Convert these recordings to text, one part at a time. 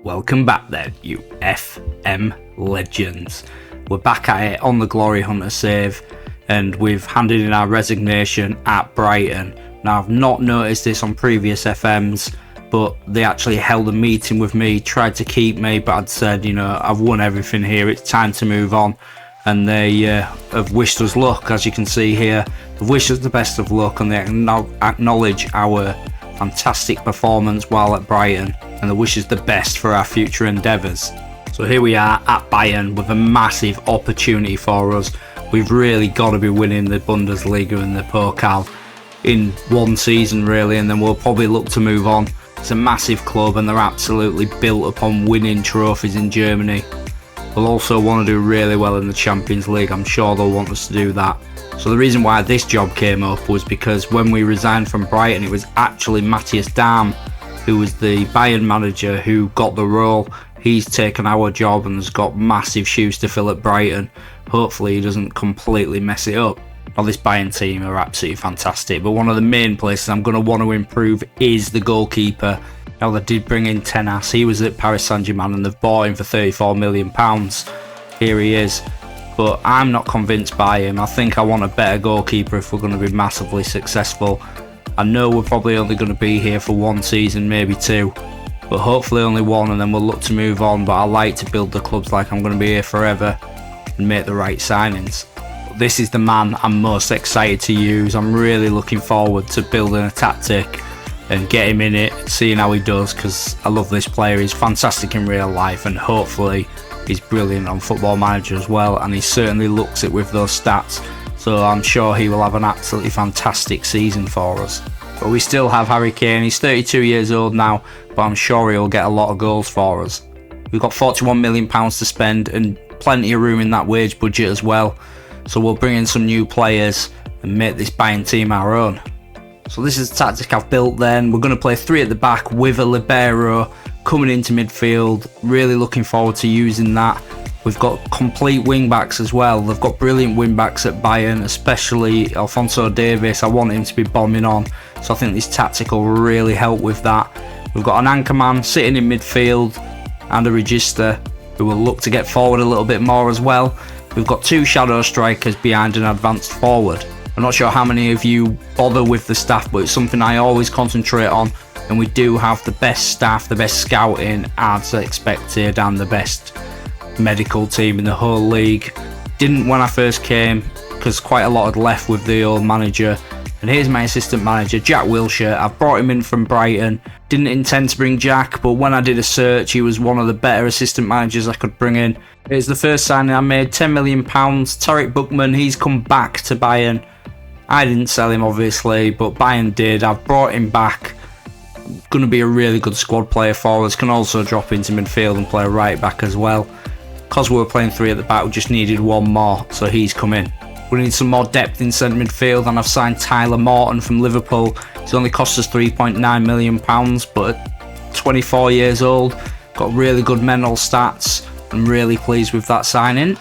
Welcome back then, you FM legends. We're back at it on the Glory Hunter save, and we've handed in our resignation at Brighton. Now, I've not noticed this on previous FMs, but they actually held a meeting with me, tried to keep me, but I'd said, I've won everything here, it's time to move on. And they have wished us luck, as you can see here. They've wished us the best of luck, and they acknowledge our fantastic performance while at Brighton, and they wish us the best for our future endeavours. So here we are at Bayern with a massive opportunity for us. We've really got to be winning the Bundesliga and the Pokal in one season really, and then we'll probably look to move on. It's a massive club and they're absolutely built upon winning trophies in Germany. We'll also want to do really well in the Champions League. I'm sure they'll want us to do that. So the reason why this job came up was because when we resigned from Brighton, it was actually Matthias Dahm, who was the Bayern manager, who got the role. He's taken our job and has got massive shoes to fill at Brighton. Hopefully he doesn't completely mess it up. Now, this Bayern team are absolutely fantastic, but one of the main places I'm going to want to improve is the goalkeeper. Now, they did bring in Tenas. He was at Paris Saint-Germain and they've bought him for £34 million. Here he is. But I'm not convinced by him. I think I want a better goalkeeper if we're going to be massively successful. I know we're probably only going to be here for one season, maybe two, but hopefully only one, and then we'll look to move on. But I like to build the clubs like I'm going to be here forever and make the right signings. This is the man I'm most excited to use. I'm really looking forward to building a tactic and get him in it, seeing how he does, because I love this player. He's fantastic in real life, and hopefully he's brilliant on Football Manager as well, and he certainly looks it with those stats. So I'm sure he will have an absolutely fantastic season for us. But we still have Harry Kane. He's 32 years old now, but I'm sure he'll get a lot of goals for us. We've got £41 million to spend and plenty of room in that wage budget as well. So we'll bring in some new players and make this Bayern team our own. So this is the tactic I've built then. We're going to play three at the back with a libero coming into midfield. Really looking forward to using that. We've got complete wing backs as well. They've got brilliant wing backs at Bayern, especially Alphonso Davies. I want him to be bombing on, so I think this tactic will really help with that. We've got an anchor man sitting in midfield and a register who will look to get forward a little bit more as well. We've got two shadow strikers behind an advanced forward. I'm not sure how many of you bother with the staff, but it's something I always concentrate on, and we do have the best staff, the best scouting as expected, and the best medical team in the whole league. Didn't when I first came, because quite a lot had left with the old manager. And here's my assistant manager, Jack Wilshere. I've brought him in from Brighton. Didn't intend to bring Jack, but when I did a search, he was one of the better assistant managers I could bring in. Here's the first signing I made, £10 million. Tarek Buchmann, he's come back to Bayern. I didn't sell him obviously, but Bayern did. I've brought him back. Going to be a really good squad player for us. Can also drop into midfield and play right back as well. Because we were playing three at the back, we just needed one more, so he's come in. We need some more depth in centre midfield, and I've signed Tyler Morton from Liverpool. He's only cost us £3.9 million, but at 24 years old, got really good mental stats. I'm really pleased with that signing.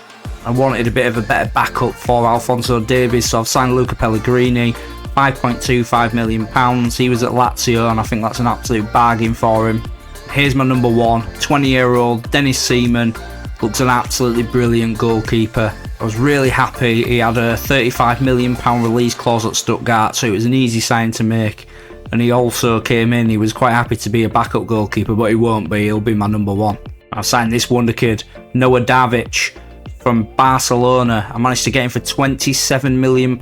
I wanted a bit of a better backup for Alphonso Davies, so I've signed Luca Pellegrini, £5.25 million. He was at Lazio, and I think that's an absolute bargain for him. Here's my number one, 20-year-old Dennis Seaman. Looks an absolutely brilliant goalkeeper. I was really happy. He had a £35 million release clause at Stuttgart, so it was an easy sign to make. And he also came in, he was quite happy to be a backup goalkeeper, but he won't be, he'll be my number one. I've signed this wonder kid, Noah Davic, from Barcelona. I managed to get him for £27 million,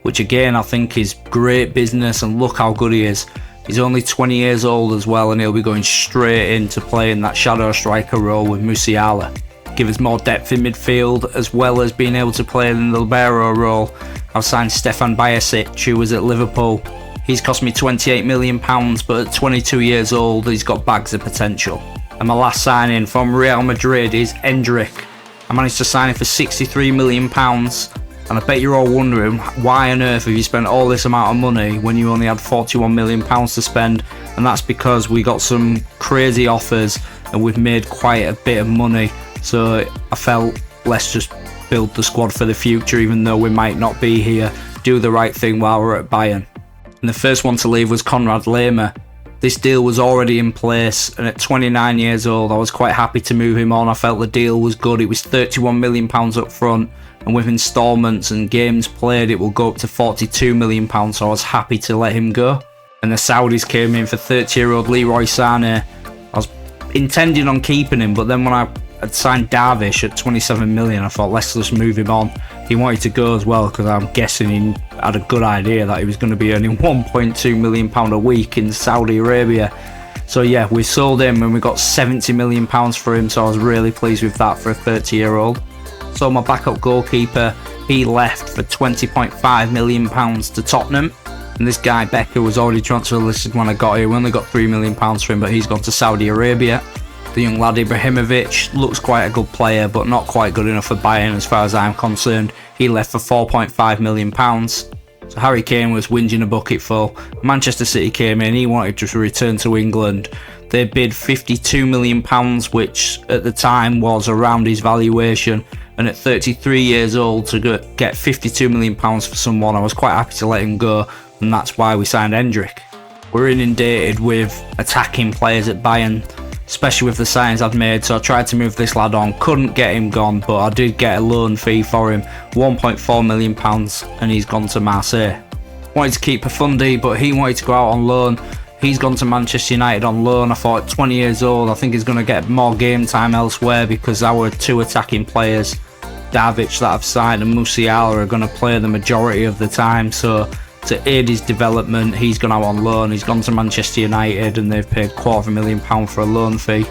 which again I think is great business, and look how good he is. He's only 20 years old as well, and he'll be going straight into playing that shadow striker role with Musiala. Give us more depth in midfield, as well as being able to play in the libero role. I've signed Stefan Bajasic, who was at Liverpool. He's cost me £28 million, but at 22 years old, he's got bags of potential. And my last signing from Real Madrid is Endrick. I managed to sign him for £63 million. And I bet you're all wondering, why on earth have you spent all this amount of money when you only had £41 million to spend? And that's because we got some crazy offers and we've made quite a bit of money. So I felt, let's just build the squad for the future, even though we might not be here. Do the right thing while we're at Bayern. And the first one to leave was Konrad Lehmer. This deal was already in place, and at 29 years old, I was quite happy to move him on. I felt the deal was good. It was £31 million up front, and with instalments and games played, it will go up to £42 million, so I was happy to let him go. And the Saudis came in for 30-year-old Leroy Sané. I was intending on keeping him, but then when I had signed Darvish at 27 million, I thought, let's just move him on. He wanted to go as well, because I'm guessing he had a good idea that he was going to be earning £1.2 million a week in Saudi Arabia. So yeah, we sold him and we got £70 million for him, so I was really pleased with that for a 30-year-old. So my backup goalkeeper, he left for £20.5 million to Tottenham. And this guy, Becker, was already transfer listed when I got here. We only got £3 million for him, but he's gone to Saudi Arabia. The young lad Ibrahimovic looks quite a good player, but not quite good enough for Bayern as far as I'm concerned. He left for £4.5 million. So Harry Kane was whinging a bucket full. Manchester City came in, he wanted to return to England. They bid £52 million, which at the time was around his valuation. And at 33 years old, to get £52 million for someone, I was quite happy to let him go. And that's why we signed Hendrick. We're inundated with attacking players at Bayern, especially with the signings I'd made, so I tried to move this lad on, couldn't get him gone, but I did get a loan fee for him, £1.4 million, and he's gone to Marseille. Wanted to keep Profundi, but he wanted to go out on loan. He's gone to Manchester United on loan. I thought, at 20 years old, I think he's going to get more game time elsewhere, because our two attacking players, Darvish that I've signed and Musiala, are going to play the majority of the time, so to aid his development, he's gone out on loan. He's gone to Manchester United and they've paid £250,000 for a loan fee.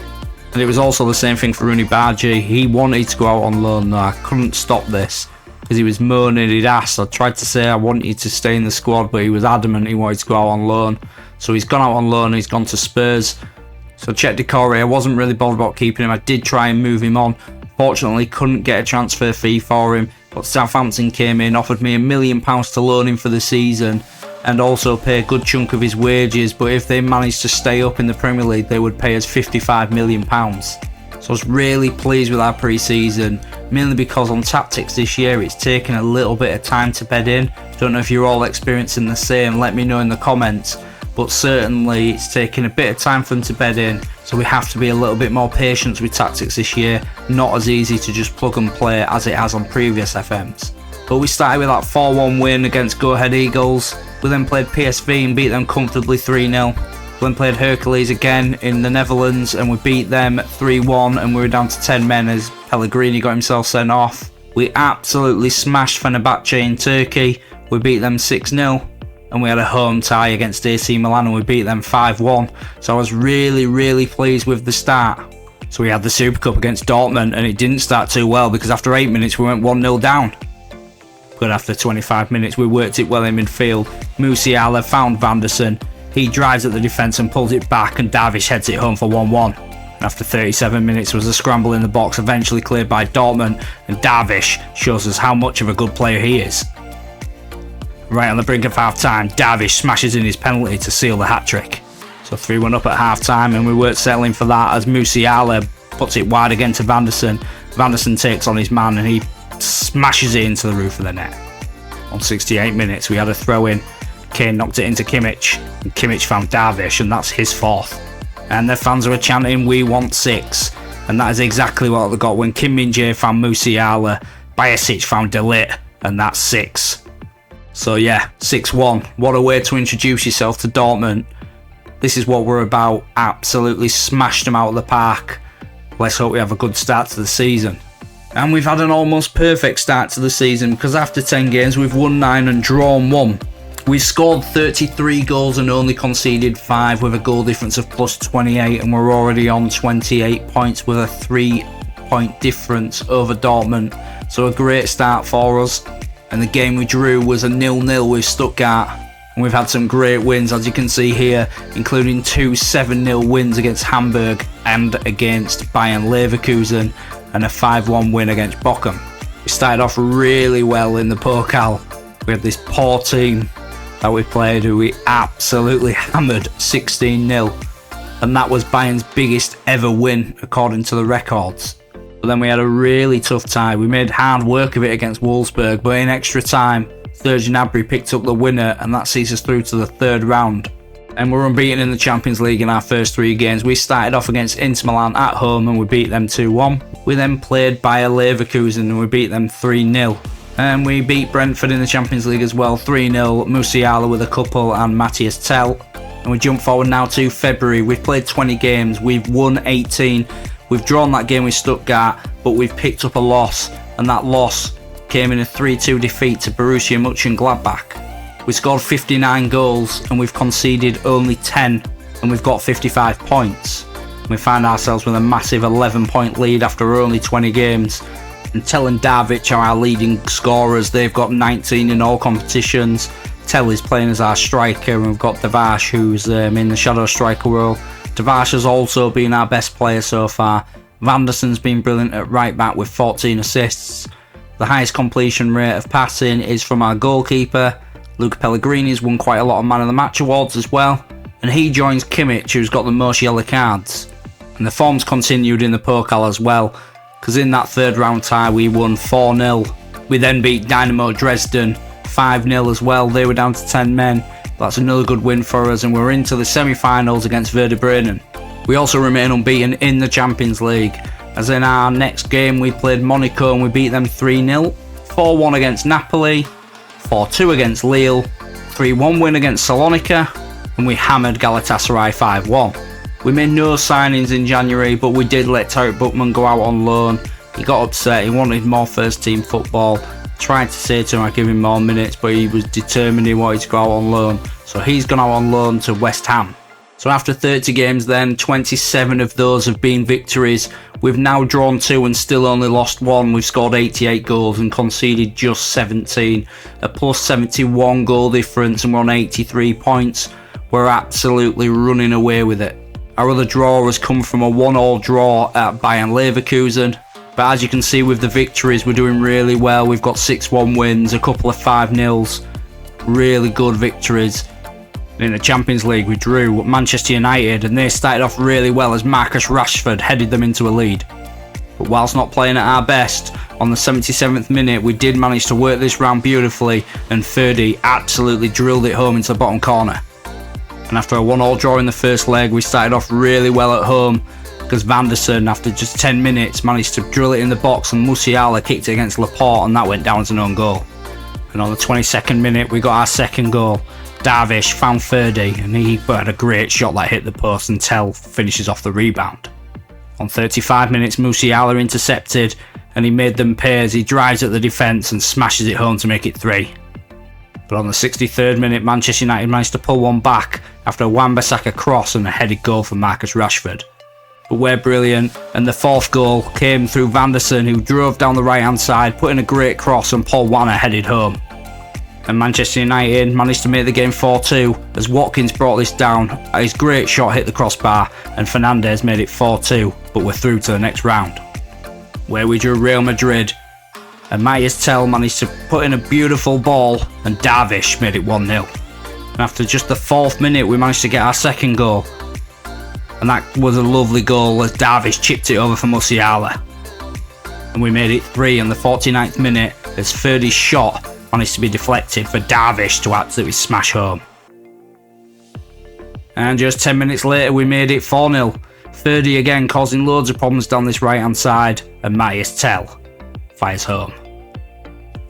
And it was also the same thing for Rooney Bargi. He wanted to go out on loan though. I couldn't stop this because he was moaning, he'd asked. I tried to say I want you to stay in the squad, but he was adamant he wanted to go out on loan. So he's gone out on loan, he's gone to Spurs. So Chet Decore, I wasn't really bothered about keeping him. I did try and move him on. Fortunately, couldn't get a transfer fee for him. But Southampton came in, offered me £1 million to loan him for the season and also pay a good chunk of his wages, but if they managed to stay up in the Premier League, they would pay us £55 million. So I was really pleased with our pre-season, mainly because on tactics this year it's taken a little bit of time to bed in. Don't know if you're all experiencing the same, let me know in the comments, but certainly it's taken a bit of time for them to bed in, so we have to be a little bit more patient with tactics this year. Not as easy to just plug and play as it has on previous FMs. But we started with that 4-1 win against Go Ahead Eagles. We then played PSV and beat them comfortably 3-0. We then played Hercules again in the Netherlands and we beat them 3-1, and we were down to 10 men as Pellegrini got himself sent off. We absolutely smashed Fenerbahce in Turkey. We beat them 6-0. And we had a home tie against AC Milan and we beat them 5-1. So I was really pleased with the start. So we had the Super Cup against Dortmund and it didn't start too well, because after 8 minutes we went 1-0 down. But after 25 minutes we worked it well in midfield. Musiala found Vanderson. He drives at the defence and pulls it back, and Darvish heads it home for 1-1. After 37 minutes was a scramble in the box, eventually cleared by Dortmund, and Darvish shows us how much of a good player he is. Right on the brink of half-time, Darvish smashes in his penalty to seal the hat-trick. So 3-1 up at half-time, and we weren't settling for that as Musiala puts it wide again to Vanderson. Vanderson takes on his man and he smashes it into the roof of the net. On 68 minutes we had a throw-in. Kane knocked it into Kimmich, and Kimmich found Darvish, and that's his fourth. And the fans were chanting, "We want 6." And that is exactly what they got when Kim Min-jae found Musiala, Bayasic found De Ligt, and that's 6. So yeah, 6-1. What a way to introduce yourself to Dortmund. This is what we're about. Absolutely smashed them out of the park. Let's hope we have a good start to the season. And we've had an almost perfect start to the season, because after 10 games we've won 9 and drawn 1. We've scored 33 goals and only conceded 5 with a goal difference of plus 28, and we're already on 28 points with a 3-point difference over Dortmund. So a great start for us. And the game we drew was a 0-0 with Stuttgart. And we've had some great wins, as you can see here, including 2 7-0 wins against Hamburg and against Bayern Leverkusen, and a 5-1 win against Bochum. We started off really well in the Pokal. We had this poor team that we played who we absolutely hammered 16-0. And that was Bayern's biggest ever win according to the records. But then we had a really tough tie. We made hard work of it against Wolfsburg, but in extra time, Serge Gnabry picked up the winner, and that sees us through to the third round. And we're unbeaten in the Champions League in our first 3 games. We started off against Inter Milan at home and we beat them 2-1. We then played Bayern Leverkusen and we beat them 3-0. And we beat Brentford in the Champions League as well, 3-0, Musiala with a couple and Matthias Tell. And we jump forward now to February. We've played 20 games, we've won 18. We've drawn that game with Stuttgart, but we've picked up a loss. And that loss came in a 3-2 defeat to Borussia Mönchengladbach. We scored 59 goals and we've conceded only 10 and we've got 55 points. We find ourselves with a massive 11-point lead after only 20 games. And Tell and Darvic are our leading scorers. They've got 19 in all competitions. Tell is playing as our striker and we've got Davash who's in the shadow striker role. Davash has also been our best player so far. Vanderson's been brilliant at right back with 14 assists. The highest completion rate of passing is from our goalkeeper. Luca Pellegrini's won quite a lot of Man of the Match awards as well, and he joins Kimmich, who's got the most yellow cards. And the form's continued in the Pokal as well, because in that 3rd round tie we won 4-0. We then beat Dynamo Dresden 5-0 as well. They were down to 10 men. That's another good win for us, and we're into the semi-finals against Werder Bremen. We also remain unbeaten in the Champions League, as in our next game we played Monaco and we beat them 3-0, 4-1 against Napoli, 4-2 against Lille, 3-1 win against Salonika, and we hammered Galatasaray 5-1. We made no signings in January, but we did let Tarek Buchmann go out on loan. He got upset, he wanted more first team football. Tried to say to him I'd give him more minutes, but he was determined he wanted to go out on loan. So he's gone out on loan to West Ham. So after 30 games then, 27 of those have been victories. We've now drawn 2 and still only lost 1. We've scored 88 goals and conceded just 17. A plus 71 goal difference and we're on 83 points. We're absolutely running away with it. Our other draw has come from a 1-1 draw at Bayern Leverkusen. But as you can see with the victories, we're doing really well. We've got 6-1 wins, a couple of 5-0s. Really good victories. In the Champions League, we drew Manchester United and they started off really well as Marcus Rashford headed them into a lead. But whilst not playing at our best, on the 77th minute we did manage to work this round beautifully and Ferdy absolutely drilled it home into the bottom corner. And after a 1-1 draw in the first leg, we started off really well at home because Vanderson, after just 10 minutes, managed to drill it in the box and Musiala kicked it against Laporte and that went down as an own goal. And on the 22nd minute we got our second goal. Darvish found Ferdy and he had a great shot that hit the post and Tell finishes off the rebound. On 35 minutes Musiala intercepted and he made them pay as he drives at the defence and smashes it home to make it 3. But on the 63rd minute Manchester United managed to pull one back after a Wan-Bissaka cross and a headed goal from Marcus Rashford. But we're brilliant and the 4th goal came through Vanderson who drove down the right hand side, put in a great cross and Paul Wanner headed home. And Manchester United managed to make the game 4-2 as Watkins brought this down. His great shot hit the crossbar and Fernandes made it 4-2, but we're through to the next round, where we drew Real Madrid and Matthias Tell managed to put in a beautiful ball and Darvish made it 1-0. And after just the 4th minute we managed to get our second goal, and that was a lovely goal as Darvish chipped it over for Musiala. And we made it 3 on the 49th minute as Ferdy's shot managed to be deflected for Darvish to absolutely smash home. And just 10 minutes later we made it 4-0. Ferdy again causing loads of problems down this right hand side and Matthias Tell fires home.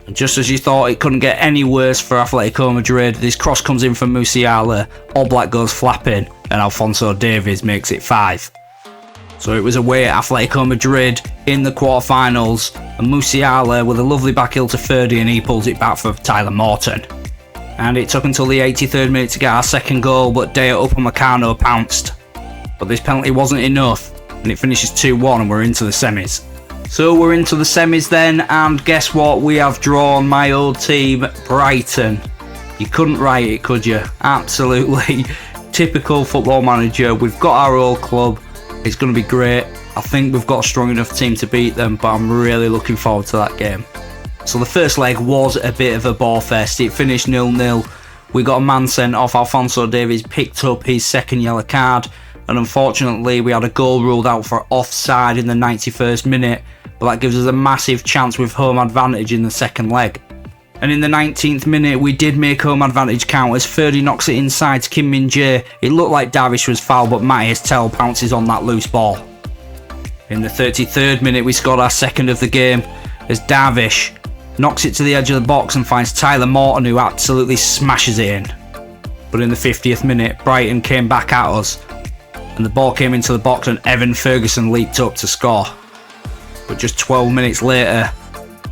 And just as you thought it couldn't get any worse for Atletico Madrid, this cross comes in from Musiala, Oblak goes flapping and Alphonso Davies makes it 5. So it was away at Atletico Madrid in the quarterfinals and Musiala with a lovely back heel to Ferdy and he pulls it back for Tyler Morton. And it took until the 83rd minute to get our second goal, but Deo Upamecano pounced. But this penalty wasn't enough and it finishes 2-1 and we're into the semis. So we're into the semis then, and guess what? We have drawn my old team, Brighton. You couldn't write it, could you? Absolutely typical football manager. We've got our old club. It's going to be great. I think we've got a strong enough team to beat them, but I'm really looking forward to that game. So the first leg was a bit of a ball fest. It finished 0-0. We got a man sent off. Alphonso Davies picked up his second yellow card, and unfortunately we had a goal ruled out for offside in the 91st minute, but that gives us a massive chance with home advantage in the second leg. And in the 19th minute, we did make home advantage count as Ferdy knocks it inside to Kim Min-jae. It looked like Darvish was fouled, but Matthias Tell pounces on that loose ball. In the 33rd minute, we scored our second of the game as Darvish knocks it to the edge of the box and finds Tyler Morton, who absolutely smashes it in. But in the 50th minute, Brighton came back at us and the ball came into the box and Evan Ferguson leaped up to score. But just 12 minutes later,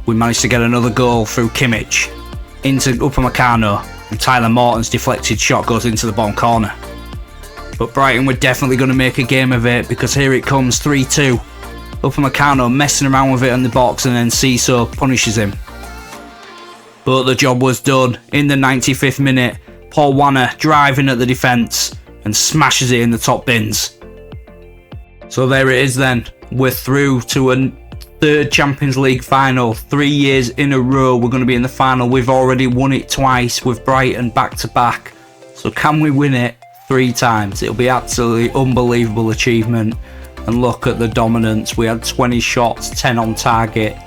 we managed to get another goal through Kimmich into Upamecano, and Tyler Morton's deflected shot goes into the bottom corner. But Brighton were definitely going to make a game of it, because here it comes, 3-2. Upamecano messing around with it in the box and then Ciso punishes him. But the job was done. In the 95th minute, Paul Wanner driving at the defence and smashes it in the top bins. So there it is then. We're through to a third Champions League final. 3 years in a row we're going to be in the final. We've already won it twice with Brighton back to back. So can we win it 3 times? It'll be absolutely unbelievable achievement. And look at the dominance. We had 20 shots, 10 on target,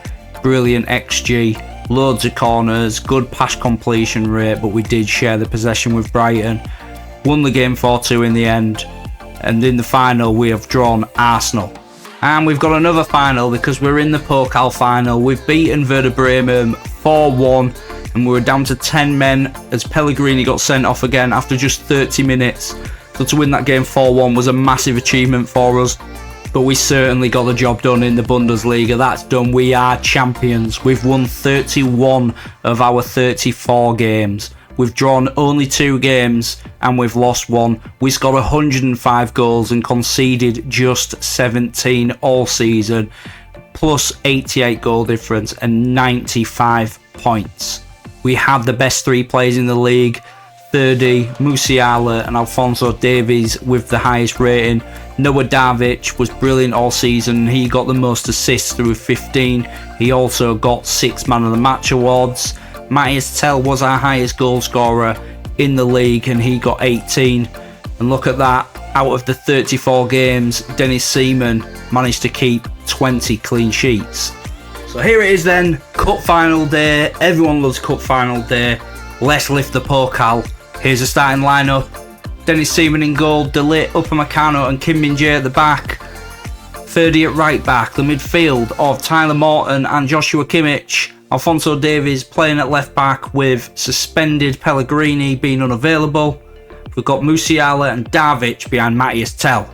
brilliant XG, loads of corners, good pass completion rate, but we did share the possession with Brighton. Won the game 4-2 in the end. And in the final we have drawn Arsenal. And we've got another final because we're in the Pokal final. We've beaten Werder Bremen 4-1 and we were down to 10 men as Pellegrini got sent off again after just 30 minutes. So to win that game 4-1 was a massive achievement for us. But we certainly got the job done in the Bundesliga. That's done. We are champions. We've won 31 of our 34 games. We've drawn only 2 games and we've lost 1. We scored 105 goals and conceded just 17 all season, plus 88 goal difference and 95 points. We had the best 3 players in the league, Ferdy, Musiala and Alphonso Davies with the highest rating. Noah Darvic was brilliant all season. He got the most assists through 15. He also got 6 Man of the Match awards. Matthias Tell was our highest goal scorer in the league and he got 18. And look at that, out of the 34 games, Dennis Seaman managed to keep 20 clean sheets. So here it is then, cup final day. Everyone loves cup final day. Let's lift the Pokal. Here's the starting lineup. Dennis Seaman in goal, De Ligt, Upamecano and Kim Min-jae at the back. Ferdy at right back. The midfield of Tyler Morton and Joshua Kimmich. Alphonso Davies playing at left back with suspended Pellegrini being unavailable. We've got Musiala and Darvic behind Matthias Tell.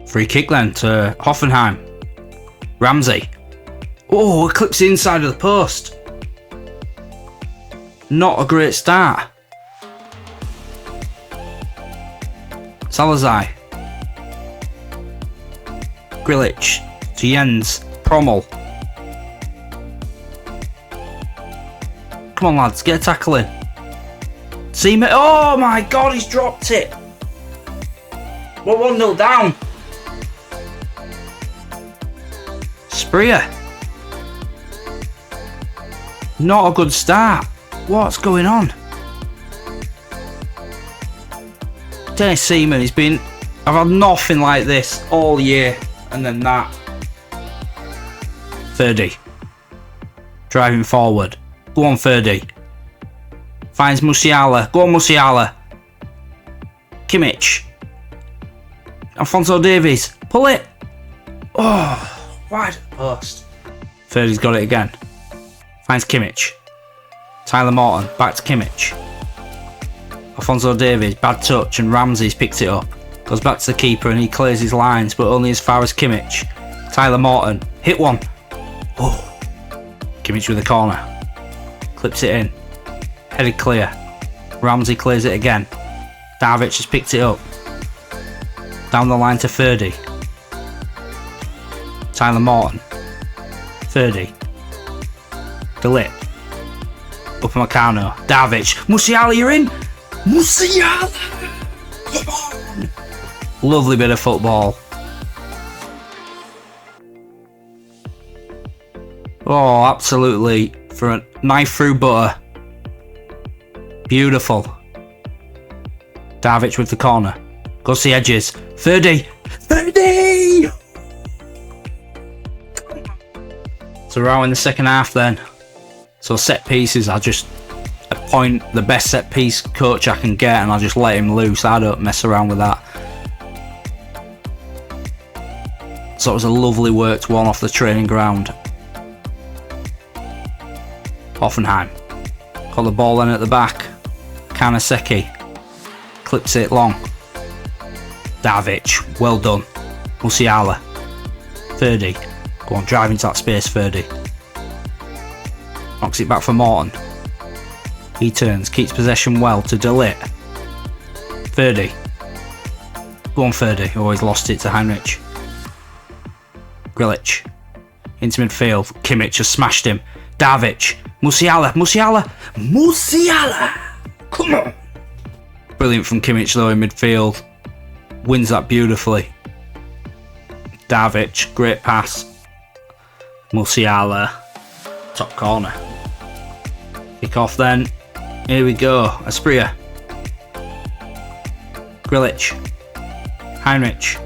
Free kick then to Hoffenheim. Ramsey. Oh, it clips the inside of the post. Not a great start. Salazar. Grilic to Jens. Prommel. Come on lads, get a tackle in. Seaman. Oh my god, he's dropped it. We're 1-0 down. Spreer. Not a good start. What's going on? Dennis Seaman, I've had nothing like this all year, and then that. Ferdy. Driving forward. Go on, Ferdy. Finds Musiala. Go on, Musiala. Kimmich. Alphonso Davies. Pull it. Oh, wide post. Ferdy's got it again. Finds Kimmich. Tyler Morton. Back to Kimmich. Alphonso Davies. Bad touch and Ramsey's picked it up. Goes back to the keeper and he clears his lines, but only as far as Kimmich. Tyler Morton. Hit one. Oh. Kimmich with the corner. Clips it in. Headed clear. Ramsey clears it again. Darvic has picked it up. Down the line to Ferdy. Tyler Morton. Ferdy. De Ligt. Upamecano. Darvic. Musiala, you're in! Musiala! Come on! Lovely bit of football. Oh, absolutely. For a knife through butter. Beautiful. Darvic with the corner. Goes to the edges. Ferdy! Ferdy! So we're out in the second half then. So set pieces, I just appoint the best set piece coach I can get and I'll just let him loose. I don't mess around with that. So it was a lovely worked one off the training ground. Hoffenheim. Got the ball then at the back. Kanaseki. Clips it long. Davic. Well done. Musiala. Ferdy. Go on, drive into that space, Ferdy. Knocks it back for Morton. He turns, keeps possession well to De Ligt. Ferdy. Go on, Ferdy. Always lost it to Heinrich. Grilic. Into midfield. Kimmich has smashed him. Davic. Musiala. Come on. Brilliant from Kimmich though in midfield. Wins that beautifully. Davic. Great pass. Musiala. Top corner. Kick off then. Here we go. Aspria. Grilic. Heinrich.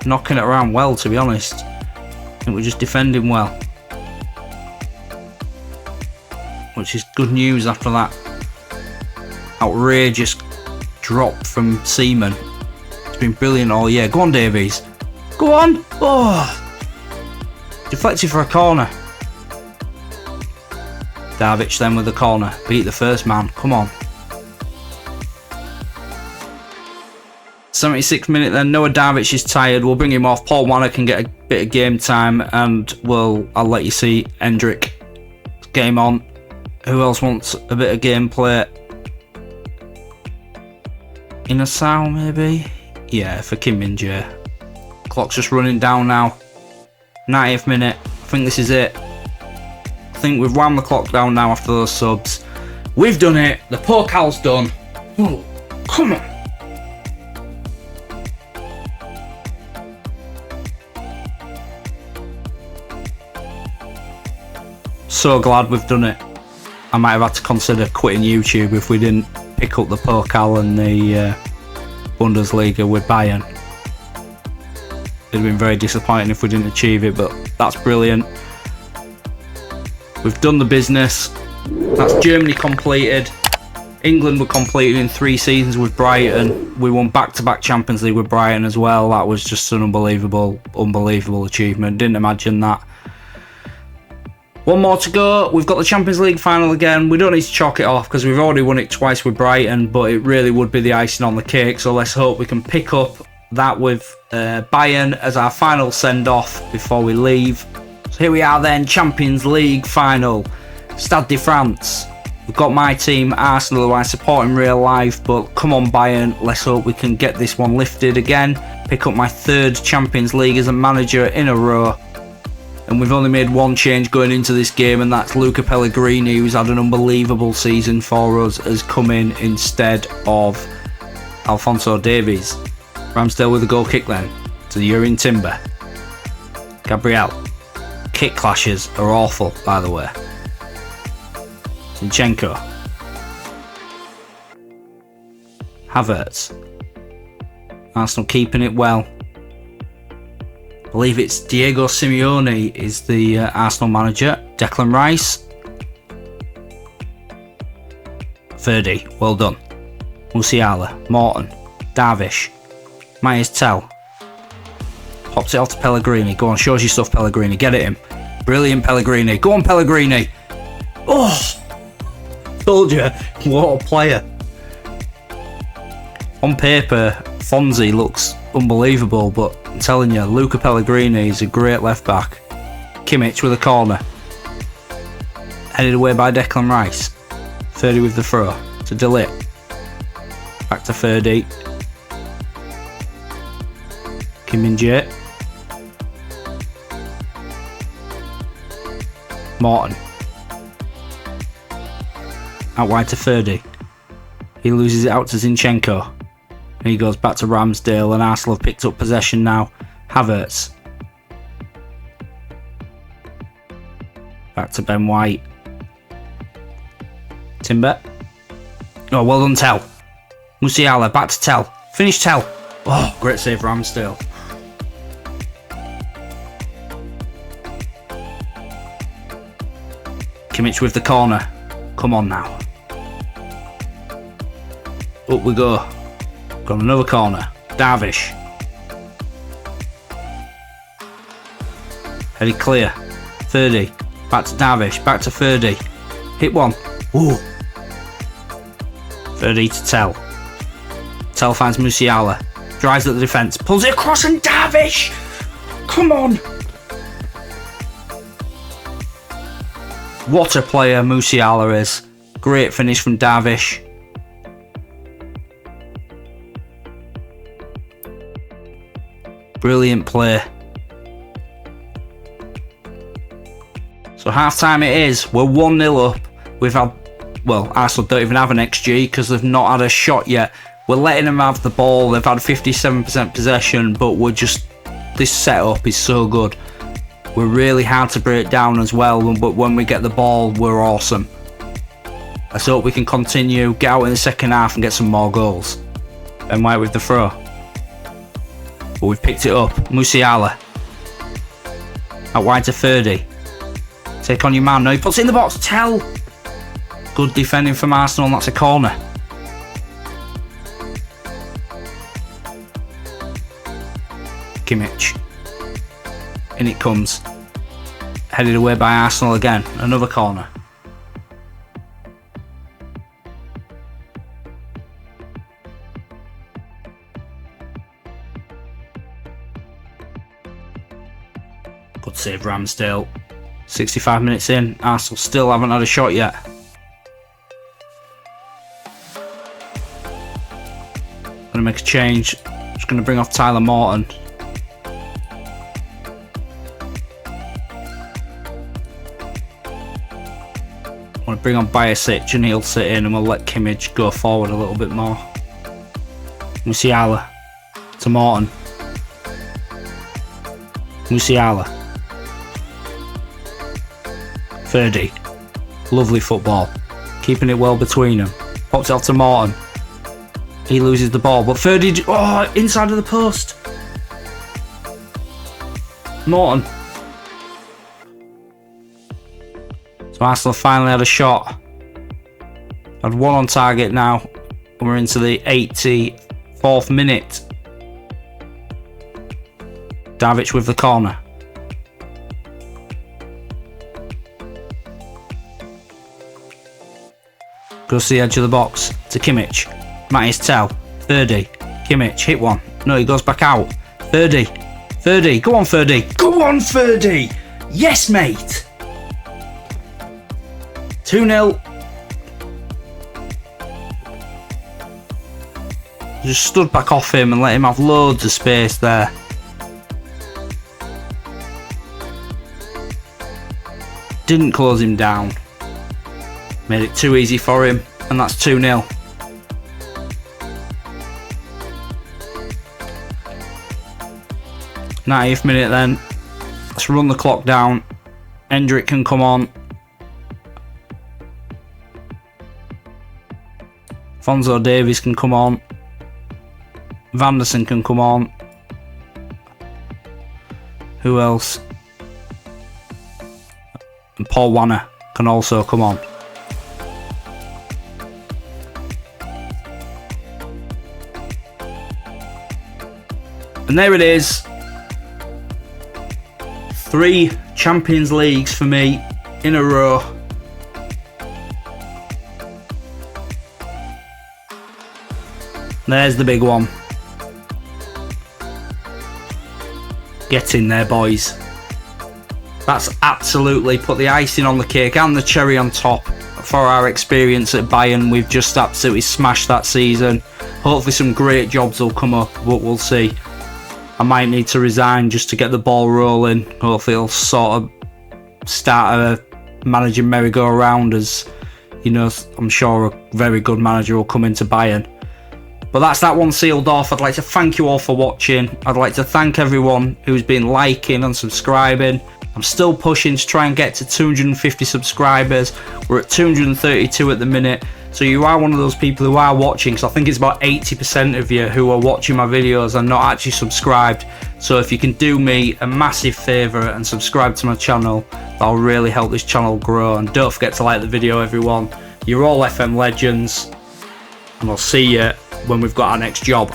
Knocking it around well, to be honest. I think we're just defending well. Which is good news after that outrageous drop from Seaman. It's been brilliant all year. Go on, Davies. Go on. Oh. Deflected for a corner. Davic then with the corner. Beat the first man. Come on. 76th minute then. Noah Davic is tired. We'll bring him off. Paul Wanner can get a bit of game time and I'll let you see Hendrick game on. Who else wants a bit of gameplay? Inasau maybe? Yeah, for Kim Min-jae. Clock's just running down now. 90th minute. I think this is it. I think we've wound the clock down now after those subs. We've done it. The Pokal's done. Oh, come on. So glad we've done it. I might have had to consider quitting YouTube if we didn't pick up the Pokal and the Bundesliga with Bayern. It'd have been very disappointing if we didn't achieve it, but that's brilliant. We've done the business. That's Germany completed. England were completed in 3 seasons with Brighton. We won back-to-back Champions League with Brighton as well. That was just an unbelievable achievement. Didn't imagine that. One more to go. We've got the Champions League final again. We don't need to chalk it off because we've already won it twice with Brighton, but it really would be the icing on the cake. So let's hope we can pick up that with Bayern as our final send-off before we leave. So here we are then, Champions League final. Stade de France. We've got my team, Arsenal, who I support in real life, but come on Bayern, let's hope we can get this one lifted again. Pick up my 3rd Champions League as a manager in a row. And we've only made one change going into this game, and that's Luca Pellegrini, who's had an unbelievable season for us, has come in instead of Alphonso Davies. Ramsdale with a goal kick then to the Jurrien Timber. Gabriel. Kick clashes are awful, by the way. Zinchenko. Havertz. Arsenal keeping it well. I believe it's Diego Simeone is the Arsenal manager. Declan Rice. Ferdy, well done. Musiala, Morton, Darvish, Myers Tell. Pops it off to Pellegrini. Go on, shows you stuff, Pellegrini. Get at him. Brilliant, Pellegrini. Go on, Pellegrini. Oh, told you. What a player. On paper, Fonzie looks unbelievable, but I'm telling you, Luca Pellegrini is a great left back. Kimmich with a corner. Headed away by Declan Rice. Ferdy with the throw to De Ligt. Back to Ferdy. Kim Min-jae. Morton. Out wide to Ferdy. He loses it out to Zinchenko. And he goes back to Ramsdale, and Arsenal have picked up possession now. Havertz. Back to Ben White. Timber. Oh, well done, Tell. Musiala, back to Tell. Finish Tell. Oh, great save, Ramsdale. Kimmich with the corner. Come on now. Up we go. Got another corner. Darvish. Headed clear. 30. Back to Darvish. Back to 30. Hit one. Ooh. 30 to Tell. Tell finds Musiala. Drives at the defence. Pulls it across and Darvish! Come on! What a player Musiala is. Great finish from Darvish. Brilliant play. So half time it is. We're 1-0 up. We've had, well, Arsenal don't even have an XG because they've not had a shot yet. We're letting them have the ball. They've had 57% possession, but we're just, this setup is so good. We're really hard to break down as well, but when we get the ball, we're awesome. Let's hope we can continue, get out in the second half and get some more goals. Ben White with the throw. But we've picked it up. Musiala. Out wide to 30. Take on your man. No, he puts it in the box. Tell. Good defending from Arsenal, and that's a corner. Kimmich. In it comes. Headed away by Arsenal again. Another corner. Good save Ramsdale. 65 minutes in. Arsenal still haven't had a shot yet. Gonna make a change. Just gonna bring off Tyler Morton. I want to bring on Bayern and he'll sit in and we'll let Kimmich go forward a little bit more. Musiala to Morton. Musiala. 30. Lovely football. Keeping it well between them. Pops it off to Morton. He loses the ball, but 30. Oh, inside of the post. Morton. So Arsenal finally had a shot. Had one on target now. And we're into the 84th minute. Darvish with the corner. Goes to the edge of the box to Kimmich. Matty's Tell. 30. Kimmich. Hit one. No, he goes back out. 30. 30. Go on, 30. Go on, 30. Yes, mate. 2-0. Just stood back off him and let him have loads of space there. Didn't close him down. Made it too easy for him, and that's 2-0. '90th minute then. Let's run the clock down. Hendrick can come on. Fonzo Davies can come on. Vanderson can come on. Who else? And Paul Wanner can also come on. And there it is. 3 Champions Leagues for me in a row. There's the big one. Get in there, boys. That's absolutely put the icing on the cake and the cherry on top for our experience at Bayern. We've just absolutely smashed that season. Hopefully some great jobs will come up, but we'll see. I might need to resign just to get the ball rolling. Hopefully it'll sort of start a managing merry-go-round, as you know, I'm sure a very good manager will come into Bayern. But that's that one sealed off. I'd like to thank you all for watching. I'd like to thank everyone who's been liking and subscribing. I'm still pushing to try and get to 250 subscribers. We're at 232 at the minute. So you are one of those people who are watching, because I think it's about 80% of you who are watching my videos and not actually subscribed. So if you can do me a massive favour and subscribe to my channel, that'll really help this channel grow. And don't forget to like the video, everyone. You're all FM legends, and I'll see you when we've got our next job.